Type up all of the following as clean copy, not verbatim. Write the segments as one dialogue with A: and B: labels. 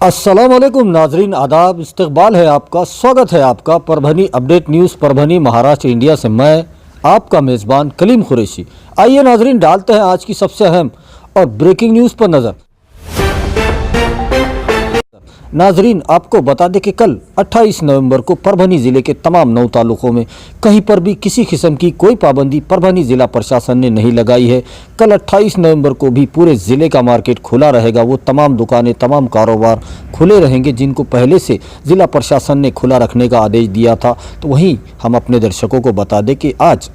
A: अस्सलाम वालेकुम नाजरीन, आदाब, इस्तकबाल है आपका, स्वागत है आपका Parbhani update news Parbhani Maharashtra India से। मैं आपका मेज़बान कलीम कुरैशी। आइए नाजरीन, डालते हैं आज की सबसे अहम और ब्रेकिंग न्यूज़ पर नज़र। नाजरीन, आपको बता दें कि कल 28 नवंबर को परभनी ज़िले के तमाम 9 तालुकों में कहीं पर भी किसी किस्म की कोई पाबंदी परभनी ज़िला प्रशासन ने नहीं लगाई है। कल 28 नवंबर को भी पूरे ज़िले का मार्केट खुला रहेगा। वो तमाम दुकानें, तमाम कारोबार खुले रहेंगे जिनको पहले से ज़िला प्रशासन ने खुला रखने का आदेश दिया था। तो वहीं हम अपने दर्शकों को बता दें कि आज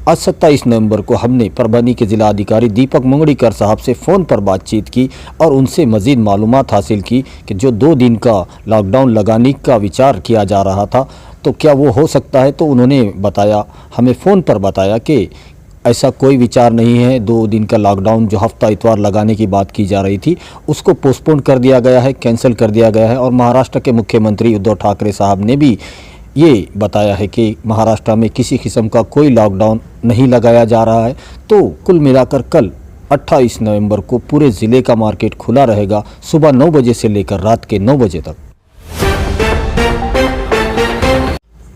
A: 27 नवंबर को हमने परभनी के ज़िला अधिकारी दीपक मुंगड़ीकर साहब से फ़ोन पर बातचीत की और उनसे मज़ीद मालूमात हासिल की कि जो 2 दिन का लॉकडाउन लगाने का विचार किया जा रहा था तो क्या वो हो सकता है। तो उन्होंने बताया, हमें फ़ोन पर बताया कि ऐसा कोई विचार नहीं है। 2 दिन का लॉकडाउन जो हफ्ता इतवार लगाने की बात की जा रही थी उसको पोस्टपोन कर दिया गया है, कैंसिल कर दिया गया है। और महाराष्ट्र के मुख्यमंत्री उद्धव ठाकरे साहब ने भी ये बताया है कि महाराष्ट्र में किसी किस्म का कोई लॉकडाउन नहीं लगाया जा रहा है। तो कुल मिलाकर कल 28 नवंबर को पूरे ज़िले का मार्केट खुला रहेगा, सुबह 9 बजे से लेकर रात के 9 बजे तक।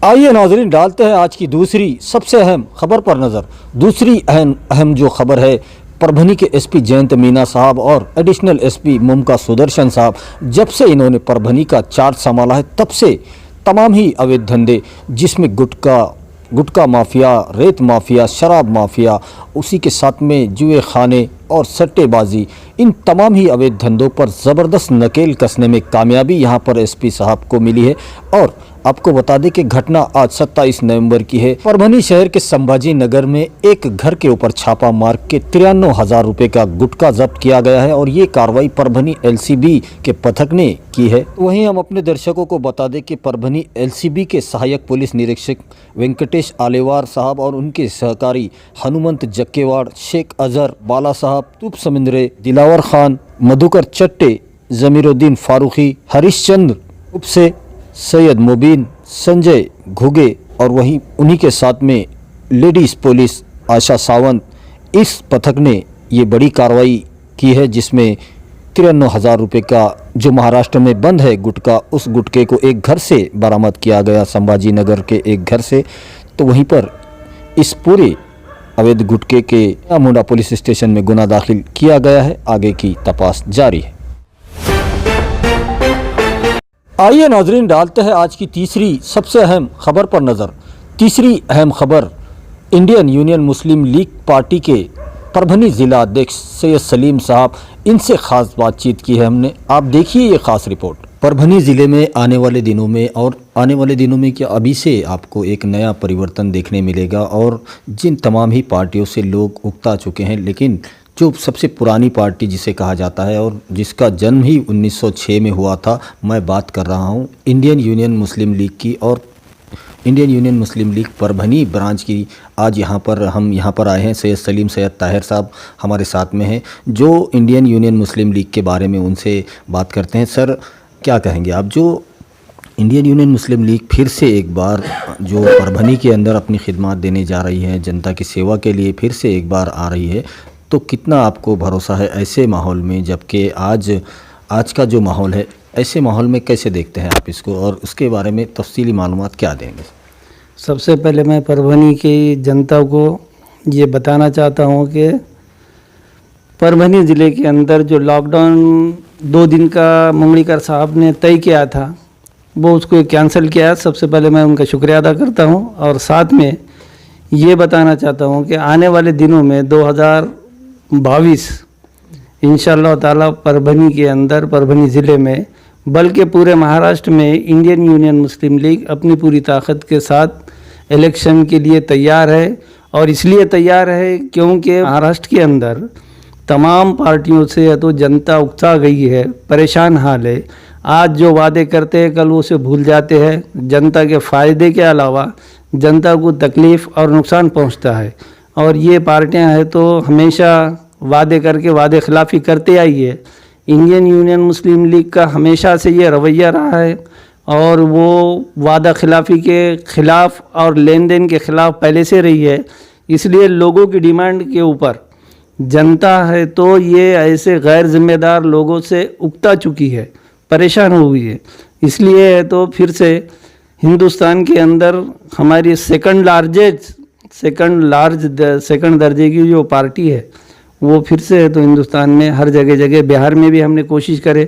A: आइए नाज़रीन, डालते हैं आज की दूसरी सबसे अहम खबर पर नज़र। दूसरी अहम जो खबर है, परभनी के एसपी जयंत मीना साहब और एडिशनल एसपी मुमका सुदर्शन साहब, जब से इन्होंने परभनी का चार्ज संभाला है तब से तमाम ही अवैध धंधे, जिसमें गुटखा माफिया, रेत माफिया, शराब माफिया, उसी के साथ में जुए खाने और सट्टेबाजी, इन तमाम ही अवैध धंधों पर ज़बरदस्त नकेल कसने में कामयाबी यहाँ पर एसपी साहब को मिली है। और आपको बता दें कि घटना आज 27 नवंबर की है। परभनी शहर के संभाजी नगर में एक घर के ऊपर छापा मार के 93,000 रुपये का गुटखा जब्त किया गया है और ये कार्रवाई परभनी एलसीबी के पथक ने की है। वहीं हम अपने दर्शकों को बता दें कि परभनी एलसीबी के सहायक पुलिस निरीक्षक वेंकटेश आलेवार साहब और उनके सहकारी हनुमंत जक्केवाड़, शेख अजहर, बाला साहब, तुप समिंद्रे, दिलावर खान, मधुकर चट्टे, जमीरुद्दीन फारूकी, हरीशचंद्र उपसे, सैयद मुबीन, संजय घुगे और वहीं उन्हीं के साथ में लेडीज़ पुलिस आशा सावंत, इस पथक ने ये बड़ी कार्रवाई की है जिसमें 93,000 रुपये का जो महाराष्ट्र में बंद है गुटखा, उस गुटखे को एक घर से बरामद किया गया, संभाजी नगर के एक घर से। तो वहीं पर इस पूरे अवैध गुटखे के मुंडा पुलिस स्टेशन में गुना दाखिल किया गया है। आगे की तपास जारी है। आइए नाजरीन, डालते हैं आज की तीसरी सबसे अहम खबर पर नज़र। तीसरी अहम खबर, इंडियन यूनियन मुस्लिम लीग पार्टी के परभनी ज़िला अध्यक्ष सैयद सलीम साहब, इनसे ख़ास बातचीत की है हमने। आप देखिए ये ख़ास रिपोर्ट। परभनी ज़िले में आने वाले दिनों में क्या अभी से आपको एक नया परिवर्तन देखने मिलेगा। और जिन तमाम ही पार्टियों से लोग उकता चुके हैं, लेकिन जो सबसे पुरानी पार्टी जिसे कहा जाता है और जिसका जन्म ही 1906 में हुआ था, मैं बात कर रहा हूँ इंडियन यूनियन मुस्लिम लीग की। और इंडियन यूनियन मुस्लिम लीग परभनी ब्रांच की आज हम यहाँ पर आए हैं। सैयद सलीम सैयद ताहिर साहब हमारे साथ में हैं जो इंडियन यूनियन मुस्लिम लीग के बारे में उनसे बात करते हैं। सर, क्या कहेंगे आप, जो इंडियन यूनियन मुस्लिम लीग फिर से एक बार जो परभनी के अंदर अपनी खिदमत देने जा रही है, जनता की सेवा के लिए फिर से एक बार आ रही है, तो कितना आपको भरोसा है ऐसे माहौल में, जबकि आज का जो माहौल है, ऐसे माहौल में कैसे देखते हैं आप इसको और उसके बारे में तफसीली मालूमात क्या देंगे?
B: सबसे पहले मैं परभनी की जनता को ये बताना चाहता हूँ कि परभनी ज़िले के अंदर जो लॉकडाउन 2 दिन का मुंगड़ीकर साहब ने तय किया था, वो उसको कैंसिल किया है। सबसे पहले मैं उनका शुक्रिया अदा करता हूँ और साथ में ये बताना चाहता हूँ कि आने वाले दिनों में 2022 इंशाअल्लाह ताला परभनी के अंदर, परभनी ज़िले में, बल्कि पूरे महाराष्ट्र में इंडियन यूनियन मुस्लिम लीग अपनी पूरी ताकत के साथ इलेक्शन के लिए तैयार है। और इसलिए तैयार है क्योंकि महाराष्ट्र के अंदर तमाम पार्टियों से तो जनता उकसा गई है, परेशान हाल है। आज जो वादे करते हैं कल उसे भूल जाते हैं। जनता के फ़ायदे के अलावा जनता को तकलीफ़ और नुकसान पहुंचता है। और ये पार्टियां हैं तो हमेशा वादे करके वादे खिलाफ़ी करते आई है। इंडियन यूनियन मुस्लिम लीग का हमेशा से ये रवैया रहा है और वो वादा खिलाफ़ी के ख़िलाफ़ और लेन देन के ख़िलाफ़ पहले से रही है। इसलिए लोगों की डिमांड के ऊपर जनता है तो ये ऐसे गैर जिम्मेदार लोगों से उकता चुकी है। परेशान हुई है। इसलिए तो फिर से हिंदुस्तान के अंदर हमारी सेकंड दर्जे की जो पार्टी है वो फिर से तो हिंदुस्तान में हर जगह बिहार में भी हमने कोशिश करे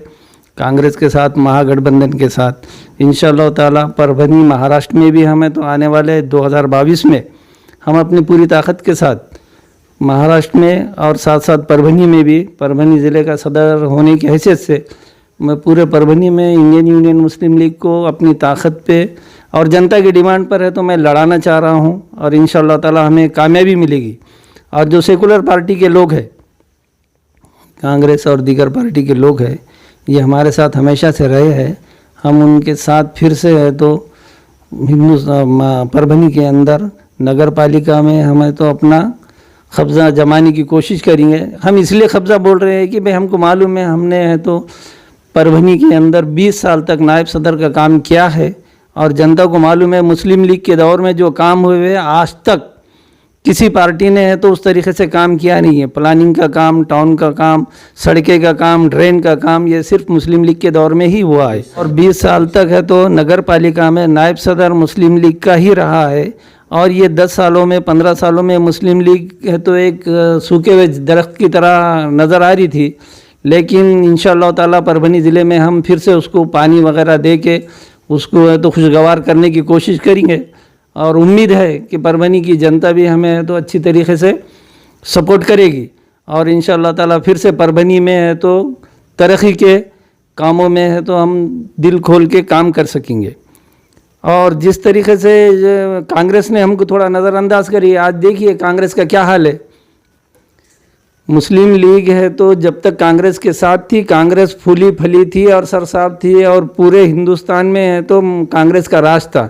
B: कांग्रेस के साथ, महागठबंधन के साथ। इंशाअल्लाह ताला परभनी महाराष्ट्र में भी हमें तो आने वाले 2022 में हम अपनी पूरी ताकत के साथ महाराष्ट्र में और साथ साथ परभनी में भी, परभनी ज़िले का सदर होने की हैसियत से मैं पूरे परभनी में इंडियन यूनियन मुस्लिम लीग को अपनी ताकत पे और जनता की डिमांड पर है तो मैं लड़ाना चाह रहा हूँ और इंशाअल्लाह ताला हमें कामयाबी मिलेगी। और जो सेकुलर पार्टी के लोग हैं, कांग्रेस और दीगर पार्टी के लोग हैं, ये हमारे साथ हमेशा से रहे हैं। हम उनके साथ फिर से है तो परभनी के अंदर नगर पालिका में हमें तो अपना कब्ज़ा जमाने की कोशिश करेंगे। हम इसलिए कब्ज़ा बोल रहे हैं कि भाई हमको मालूम है, हमने है तो परभनी के अंदर 20 साल तक नायब सदर का काम किया है और जनता को मालूम है मुस्लिम लीग के दौर में जो काम हुए आज तक किसी पार्टी ने है तो उस तरीके से काम किया नहीं है। प्लानिंग का काम, टाउन का काम, सड़कें का काम, ड्रेन का काम, ये सिर्फ मुस्लिम लीग के दौर में ही हुआ है। और 20 साल तक है तो नगर पालिका में नायब सदर मुस्लिम लीग का ही रहा है और ये 10 सालों में, 15 सालों में मुस्लिम लीग है तो एक सूखे हुए दरख्त की तरह नज़र आ रही थी। लेकिन इंशाअल्लाह ताला परभनी ज़िले में हम फिर से उसको पानी वगैरह दे के उसको है तो खुशगवार करने की कोशिश करेंगे और उम्मीद है कि परभनी की जनता भी हमें तो अच्छी तरीके से सपोर्ट करेगी और इंशाअल्लाह ताला फिर से परभनी में है तो तरक्की के कामों में है तो हम दिल खोल के काम कर सकेंगे। और जिस तरीके से कांग्रेस ने हमको थोड़ा नज़रअंदाज करी, आज देखिए कांग्रेस का क्या हाल है। मुस्लिम लीग है तो जब तक कांग्रेस के साथ थी, कांग्रेस फूली फली थी और सरसाब थी और पूरे हिंदुस्तान में है तो कांग्रेस का राज था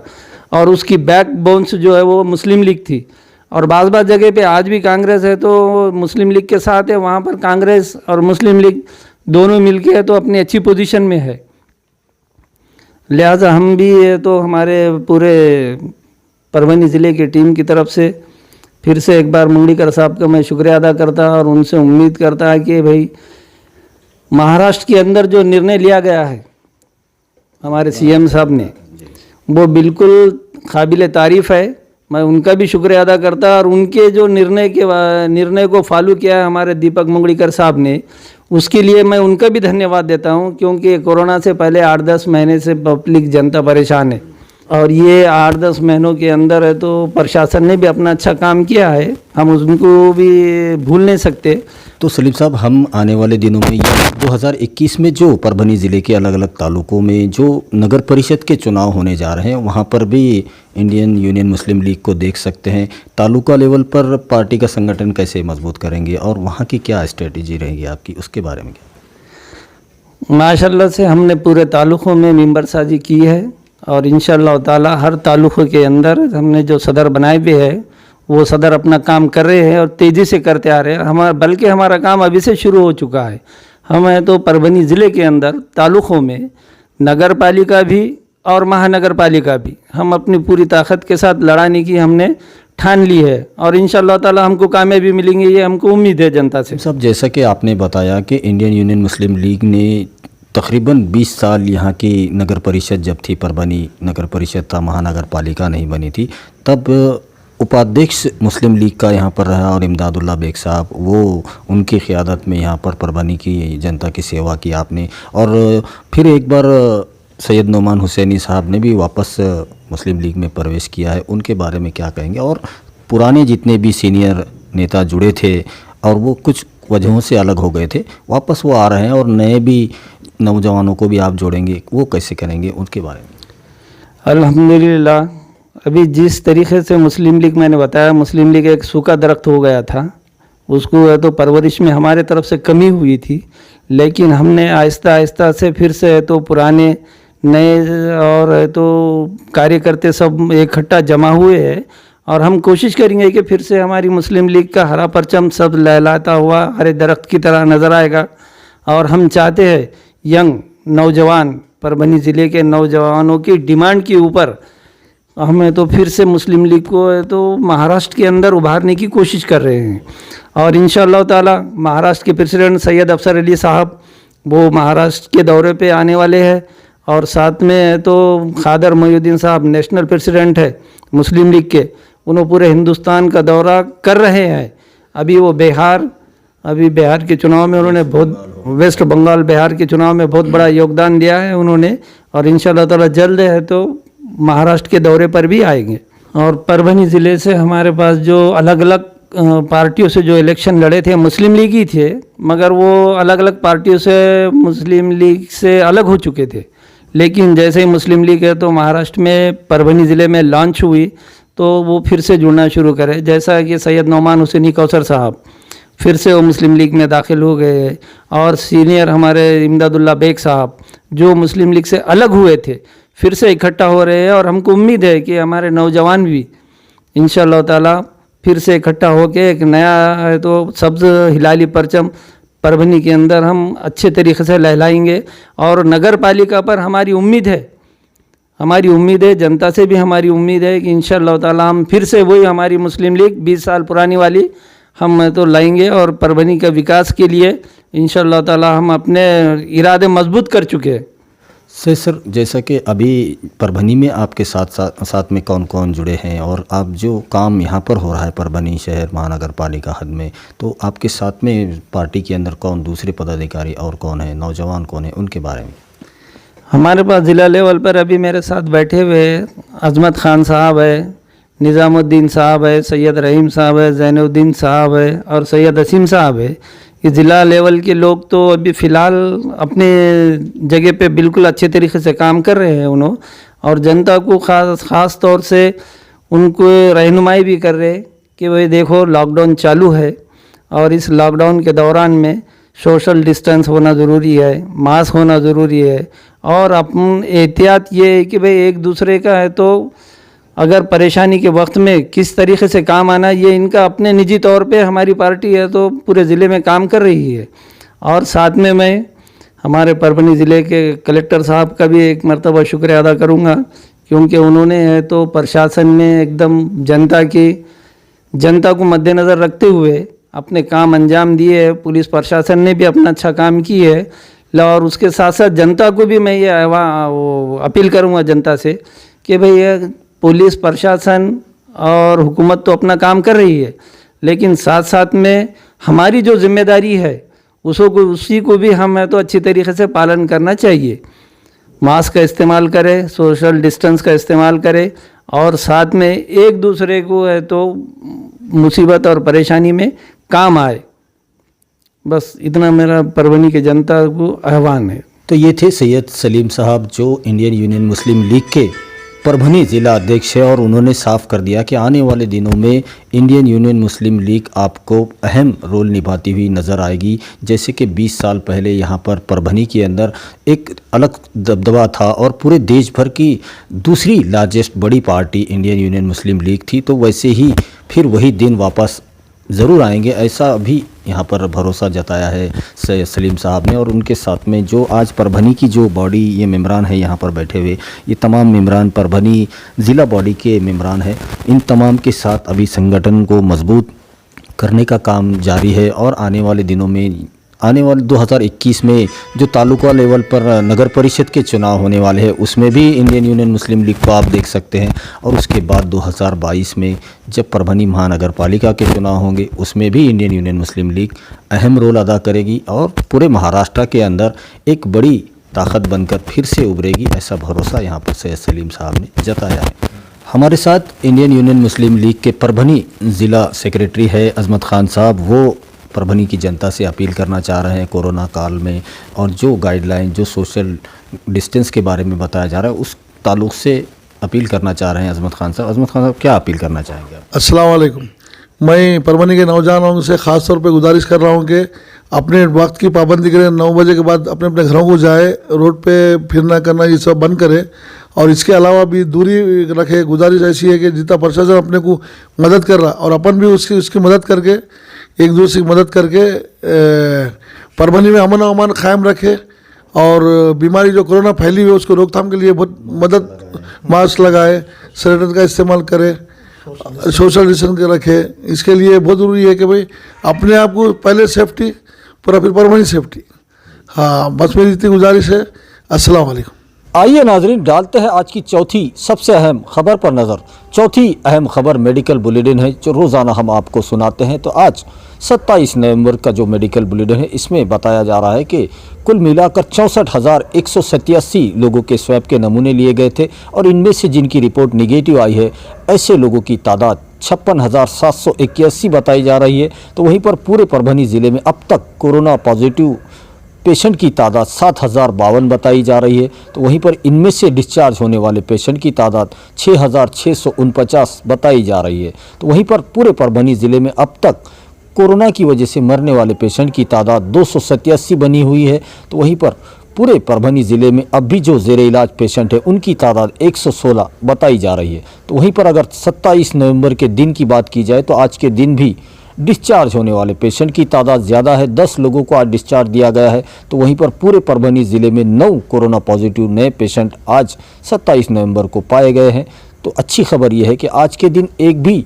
B: और उसकी बैकबोन्स जो है वो मुस्लिम लीग थी। और बाज़ जगह पे आज भी कांग्रेस है तो मुस्लिम लीग के साथ है, वहाँ पर कांग्रेस और मुस्लिम लीग दोनों मिलके है तो अपनी अच्छी पोजीशन में है। लिहाजा हम भी है तो हमारे पूरे परभनी ज़िले की टीम की तरफ से फिर से एक बार मुंगलीकर साहब का मैं शुक्रिया अदा करता और उनसे उम्मीद करता है कि भाई महाराष्ट्र के अंदर जो निर्णय लिया गया है हमारे सीएम साहब ने, वो बिल्कुल काबिल तारीफ़ है। मैं उनका भी शुक्रिया अदा करता और उनके जो निर्णय को फॉलो किया है हमारे दीपक मुंगलीकर साहब ने, उसके लिए मैं उनका भी धन्यवाद देता हूं क्योंकि कोरोना से पहले 8-10 महीने से पब्लिक जनता परेशान है और ये 8-10 महीनों के अंदर है तो प्रशासन ने भी अपना अच्छा काम किया है, हम उनको भी भूल नहीं सकते।
A: तो सलीम साहब, हम आने वाले दिनों में 2021 में जो परभनी ज़िले के अलग अलग तालुकों में जो नगर परिषद के चुनाव होने जा रहे हैं, वहाँ पर भी इंडियन यूनियन मुस्लिम लीग को देख सकते हैं। तालुका लेवल पर पार्टी का संगठन कैसे मजबूत करेंगे और वहाँ की क्या स्ट्रेटजी रहेगी आपकी, उसके बारे में क्या?
B: माशाल्लाह से हमने पूरे तालुकों में मेंबर साजी की है और इंशाअल्लाह ताला हर तालुकों के अंदर हमने जो सदर बनाए हुए हैं वो सदर अपना काम कर रहे हैं और तेज़ी से करते आ रहे हैं। बल्कि हमारा काम अभी से शुरू हो चुका है। हमें तो परभनी ज़िले के अंदर तालुकों में नगर पालिका भी और महानगर पालिका भी हम अपनी पूरी ताकत के साथ लड़ाने की हमने ठान ली है और इंशाअल्लाह ताला हमको कामयाबी मिलेंगी, ये हमको उम्मीद है जनता से।
A: सब जैसा कि आपने बताया कि इंडियन यूनियन मुस्लिम लीग ने तकरीबन 20 साल यहाँ की नगर परिषद जब थी, परभनी नगर परिषद था, महानगर पालिका नहीं बनी थी, तब उपाध्यक्ष मुस्लिम लीग का यहाँ पर रहा और इमदादुल्लाह बेग साहब, वो उनकी क़ियादत में यहाँ पर परभनी की जनता की सेवा की आपने। और फिर एक बार सैयद नोमान हुसैनी साहब ने भी वापस मुस्लिम लीग में प्रवेश किया है, उनके बारे में क्या कहेंगे? और पुराने जितने भी सीनियर नेता जुड़े थे और वो कुछ वजहों से अलग हो गए थे, वापस वो आ रहे हैं और नए भी नौजवानों को भी आप जोड़ेंगे, वो कैसे करेंगे, उनके बारे में?
B: अल्हम्दुलिल्लाह, अभी जिस तरीके से मुस्लिम लीग, मैंने बताया मुस्लिम लीग एक सूखा दरख्त हो गया था, उसको तो परवरिश में हमारे तरफ से कमी हुई थी, लेकिन हमने आहिस्ता आहिस्ता से फिर से तो पुराने नए और तो कार्यकर्ते सब इकट्ठा जमा हुए हैं और हम कोशिश करेंगे कि फिर से हमारी मुस्लिम लीग का हरा परचम सब लहलाता हुआ हरे दरख्त की तरह नज़र आएगा। और हम चाहते हैं यंग नौजवान, परभनी ज़िले के नौजवानों की डिमांड के ऊपर हमें तो फिर से मुस्लिम लीग को तो महाराष्ट्र के अंदर उभारने की कोशिश कर रहे हैं और इंशाअल्लाह ताला महाराष्ट्र के प्रेसिडेंट सैयद अफसर अली साहब वो महाराष्ट्र के दौरे पे आने वाले हैं। और साथ में है तो खादर मोइनुद्दीन साहब नेशनल प्रेसिडेंट है मुस्लिम लीग के, उन्होंने पूरे हिंदुस्तान का दौरा कर रहे हैं। अभी वो बिहार के चुनाव में उन्होंने बहुत, वेस्ट बंगाल बिहार के चुनाव में बहुत बड़ा योगदान दिया है उन्होंने, और इंशाल्लाह ताला जल्द है तो महाराष्ट्र के दौरे पर भी आएंगे। और परभनी ज़िले से हमारे पास जो अलग अलग पार्टियों से जो इलेक्शन लड़े थे मुस्लिम लीग ही थे, मगर वो अलग अलग पार्टियों से मुस्लिम लीग से अलग हो चुके थे। लेकिन जैसे ही मुस्लिम लीग है तो महाराष्ट्र में परभनी ज़िले में लॉन्च हुई तो वो फिर से जुड़ना शुरू करे। जैसा कि सैयद नौमान हुसैनी कौसर साहब फिर से वो मुस्लिम लीग में दाखिल हो गए, और सीनियर हमारे इमदादुल्ला बेग साहब जो मुस्लिम लीग से अलग हुए थे फिर से इकट्ठा हो रहे हैं। और हमको उम्मीद है कि हमारे नौजवान भी इंशाअल्लाह ताला फिर से इकट्ठा होकर एक नया है तो सब्ज़ हिलाली परचम परभनी के अंदर हम अच्छे तरीक़े से लहलाएंगे। और नगर पालिका पर हमारी उम्मीद है, जनता से भी हमारी उम्मीद है कि इंशाअल्लाह ताला हम फिर से वही हमारी मुस्लिम लीग 20 साल पुरानी वाली हम तो लाएंगे। और परभनी के विकास के लिए इंशाअल्लाह ताला हम अपने इरादे मजबूत कर चुके हैं।
A: सर, जैसा कि अभी परभनी में आपके साथ में कौन कौन जुड़े हैं, और आप जो काम यहाँ पर हो रहा है परभनी शहर महानगर पालिका हद में, तो आपके साथ में पार्टी के अंदर कौन दूसरे पदाधिकारी और कौन है, नौजवान कौन है, उनके बारे में?
B: हमारे पास ज़िला लेवल पर अभी मेरे साथ बैठे हुए अजमत खान साहब है, निज़ामुद्दीन साहब है, सैयद रहीम साहब है, ज़ैनुद्दीन साहब है और सैयद असीम साहब है। ये ज़िला लेवल के लोग तो अभी फ़िलहाल अपने जगह पे बिल्कुल अच्छे तरीके से काम कर रहे हैं उन्होंने, और जनता को ख़ास तौर से उनको रहनुमाई भी कर रहे कि भाई देखो लॉकडाउन चालू है और इस लॉकडाउन के दौरान में सोशल डिस्टेंस होना ज़रूरी है, मास्क होना ज़रूरी है, और अपन एहतियात ये है कि भाई एक दूसरे का है तो अगर परेशानी के वक्त में किस तरीके से काम आना, ये इनका अपने निजी तौर पे हमारी पार्टी है तो पूरे ज़िले में काम कर रही है। और साथ में मैं हमारे परभनी ज़िले के कलेक्टर साहब का भी एक मर्तबा शुक्रिया अदा करूँगा, क्योंकि उन्होंने है तो प्रशासन में एकदम जनता को मद्देनज़र रखते हुए अपने काम अंजाम दिए है। पुलिस प्रशासन ने भी अपना अच्छा काम की है, और उसके साथ साथ जनता को भी मैं ये अपील करूँगा जनता से कि भाई पुलिस प्रशासन और हुकूमत तो अपना काम कर रही है, लेकिन साथ साथ में हमारी जो जिम्मेदारी है उसी को भी हमें तो अच्छी तरीके से पालन करना चाहिए। मास्क का इस्तेमाल करें, सोशल डिस्टेंस का इस्तेमाल करें, और साथ में एक दूसरे को है तो मुसीबत और परेशानी में काम आए। बस इतना मेरा परभनी के जनता को आह्वान है।
A: तो ये थे सैयद सलीम साहब जो इंडियन यूनियन मुस्लिम लीग के परभनी ज़िला अध्यक्ष है, और उन्होंने साफ कर दिया कि आने वाले दिनों में इंडियन यूनियन मुस्लिम लीग आपको अहम रोल निभाती हुई नज़र आएगी। जैसे कि 20 साल पहले यहाँ पर परभनी के अंदर एक अलग दबदबा था और पूरे देश भर की दूसरी लार्जेस्ट बड़ी पार्टी इंडियन यूनियन मुस्लिम लीग थी, तो वैसे ही फिर वही दिन वापस ज़रूर आएंगे, ऐसा भी यहाँ पर भरोसा जताया है सैयद सलीम साहब ने। और उनके साथ में जो आज परभनी की जो बॉडी ये मेम्बरान है यहाँ पर बैठे हुए, ये तमाम मेम्बरान परभनी ज़िला बॉडी के मेम्बरान है। इन तमाम के साथ अभी संगठन को मजबूत करने का काम जारी है, और आने वाले दिनों में, आने वाले 2021 में जो तालुका लेवल पर नगर परिषद के चुनाव होने वाले हैं उसमें भी इंडियन यूनियन मुस्लिम लीग को आप देख सकते हैं, और उसके बाद 2022 में जब परभनी महानगर पालिका के चुनाव होंगे उसमें भी इंडियन यूनियन मुस्लिम लीग अहम रोल अदा करेगी और पूरे महाराष्ट्र के अंदर एक बड़ी ताकत बनकर फिर से उभरेगी, ऐसा भरोसा यहाँ पर सैयद सलीम साहब ने जताया है। हमारे साथ इंडियन यूनियन मुस्लिम लीग के परभनी ज़िला सेक्रेटरी है अजमत खान साहब। वो परभनी की जनता से अपील करना चाह रहे हैं कोरोना काल में, और जो गाइडलाइन, जो सोशल डिस्टेंस के बारे में बताया जा रहा है उस ताल्लुक़ से अपील करना चाह रहे हैं अजमत खान साहब। अजमत खान साहब, क्या अपील करना चाहेंगे आप?
C: अस्सलाम वालेकुम। मैं परभनी के नौजवानों से ख़ास तौर पे गुजारिश कर रहा हूँ कि अपने वक्त की पाबंदी करें, 9 बजे के बाद अपने अपने घरों को जाए, रोड पे फिरना करना ये सब बंद करें, और इसके अलावा भी दूरी रखे। गुजारिश ऐसी है कि जितना प्रशासन अपने को मदद कर रहा और अपन भी उसकी मदद करके, एक दूसरे की मदद करके परभनी में अमन और अमान कायम रखे, और बीमारी जो कोरोना फैली हुई है उसको रोकथाम के लिए बहुत मदद, मास्क लगाए, सैनिटाइजर का इस्तेमाल करे, सोशल डिस्टेंस रखे। इसके लिए बहुत ज़रूरी है कि भाई अपने आप को पहले सेफ्टी, फिर परभनी सेफ्टी। हाँ, बस मेरी इतनी गुजारिश है। अस्सलाम वालेकुम।
A: आइए नाजरीन, डालते हैं आज की चौथी सबसे अहम खबर पर नज़र। चौथी अहम खबर मेडिकल बुलेटिन है जो रोज़ाना हम आपको सुनाते हैं। तो आज 27 नवंबर का जो मेडिकल बुलेटिन है इसमें बताया जा रहा है कि कुल मिलाकर 64,187 लोगों के स्वैब के नमूने लिए गए थे और इनमें से जिनकी रिपोर्ट निगेटिव आई है ऐसे लोगों की तादाद 56,781 बताई जा रही है। तो वहीं पर पूरे परभनी ज़िले में अब तक कोरोना पॉजिटिव पेशेंट की तादाद 7,052 बताई जा रही है। तो वहीं पर इनमें से डिस्चार्ज होने वाले पेशेंट की तादाद 6,649 बताई जा रही है। तो वहीं पर पूरे परभनी ज़िले में अब तक कोरोना की वजह से मरने वाले पेशेंट की तादाद 287 बनी हुई है। तो वहीं पर पूरे परभनी ज़िले में अब भी जो ज़ेरे इलाज पेशेंट है उनकी तादाद 116 बताई जा रही है। तो वहीं पर अगर 27 नवंबर के दिन की बात की जाए तो आज के दिन भी डिस्चार्ज होने वाले पेशेंट की तादाद ज़्यादा है। 10 लोगों को आज डिस्चार्ज दिया गया है। तो वहीं पर पूरे परभनी ज़िले में 9 कोरोना पॉजिटिव नए पेशेंट आज 27 नवंबर को पाए गए हैं। तो अच्छी खबर यह है कि आज के दिन एक भी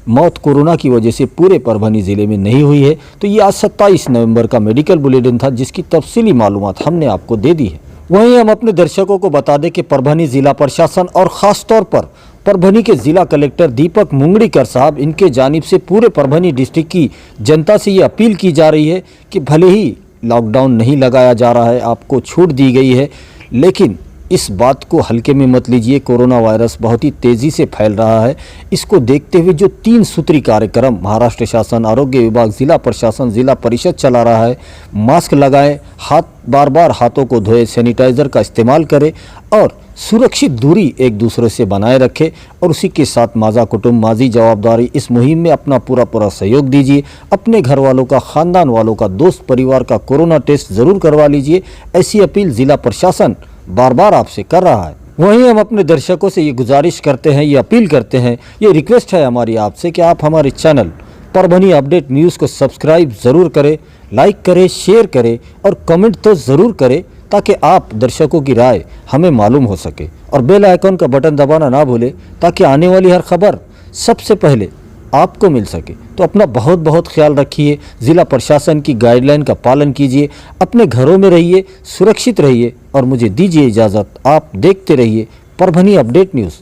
A: मौत कोरोना की वजह से पूरे परभनी ज़िले में नहीं हुई है। तो ये आज 27 नवंबर का मेडिकल बुलेटिन था जिसकी तफसीली मालूमात हमने आपको दे दी है। वहीं हम अपने दर्शकों को बता दें कि परभनी ज़िला प्रशासन और ख़ास तौर पर परभनी के ज़िला कलेक्टर दीपक मुंगड़ीकर साहब इनके जानिब से पूरे परभनी डिस्ट्रिक्ट की जनता से ये अपील की जा रही है कि भले ही लॉकडाउन नहीं लगाया जा रहा है, आपको छूट दी गई है, लेकिन इस बात को हल्के में मत लीजिए। कोरोना वायरस बहुत ही तेज़ी से फैल रहा है। इसको देखते हुए जो 3 सूत्री कार्यक्रम महाराष्ट्र शासन, आरोग्य विभाग, ज़िला प्रशासन, ज़िला परिषद चला रहा है, मास्क लगाएं, बार बार हाथों को धोए, सैनिटाइज़र का इस्तेमाल करें और सुरक्षित दूरी एक दूसरे से बनाए रखें और उसी के साथ माज़ा कुटुंब माजी जवाबदारी इस मुहिम में अपना पूरा सहयोग दीजिए। अपने घर वालों का, ख़ानदान वालों का, दोस्त परिवार का कोरोना टेस्ट ज़रूर करवा लीजिए। ऐसी अपील ज़िला प्रशासन बार बार आपसे कर रहा है। वहीं हम अपने दर्शकों से ये गुजारिश करते हैं, ये अपील करते हैं, ये रिक्वेस्ट है हमारी आपसे कि आप हमारे चैनल परभनी अपडेट न्यूज़ को सब्सक्राइब ज़रूर करें, लाइक करें, शेयर करें और कमेंट तो ज़रूर करें ताकि आप दर्शकों की राय हमें मालूम हो सके और बेल आइकन का बटन दबाना ना भूलें ताकि आने वाली हर खबर सबसे पहले आपको मिल सके। तो अपना बहुत ख्याल रखिए, ज़िला प्रशासन की गाइडलाइन का पालन कीजिए, अपने घरों में रहिए, सुरक्षित रहिए और मुझे दीजिए इजाज़त। आप देखते रहिए परभनी अपडेट न्यूज़।